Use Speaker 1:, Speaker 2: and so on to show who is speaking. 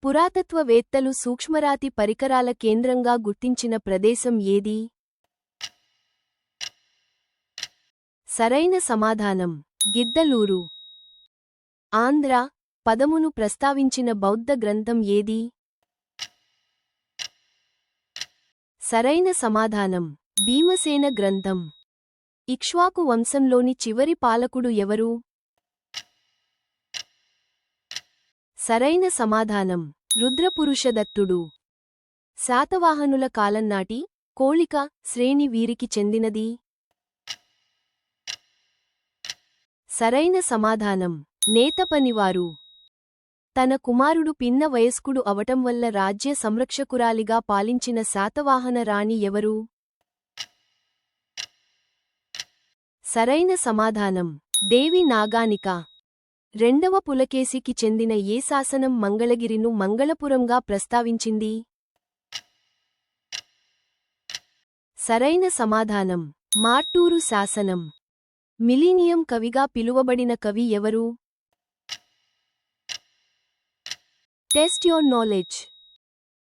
Speaker 1: పురాతత్వవేత్తలు సూక్ష్మరాతి పరికరాల కేంద్రంగా గుర్తించిన ప్రదేశం ఏది? సరైన సమాధానం గిద్దలూరు. ఆంధ్ర పదమును ప్రస్తావించిన బౌద్ధ గ్రంథం ఏది? సరైన సమాధానం భీమసేన గ్రంథం. ఇక్ష్వాకు వంశంలోని చివరి పాలకుడు ఎవరు? సరైన సమాధానం రుద్రపురుషదత్తుడు. శాతవాహనుల కాలంనాటి కోళిక శ్రేణి వీరికి చెందినది? సరైన సమాధానం నేతపనివారు. తన కుమారుడు పిన్న వయస్కుడు అవటం వల్ల రాజ్య సంరక్షకురాలిగా పాలించిన శాతవాహన రాణి ఎవరు? సరైన సమాధానం దేవి నాగానిక. రెండవ పులకేశికి చెందిన ఏ శాసనం మంగళగిరిను మంగళపురంగా ప్రస్తావించింది? సరైన సమాధానం మార్టూరు శాసనం. మిలీనియం కవిగా పిలువబడిన కవి ఎవరు? Test your knowledge.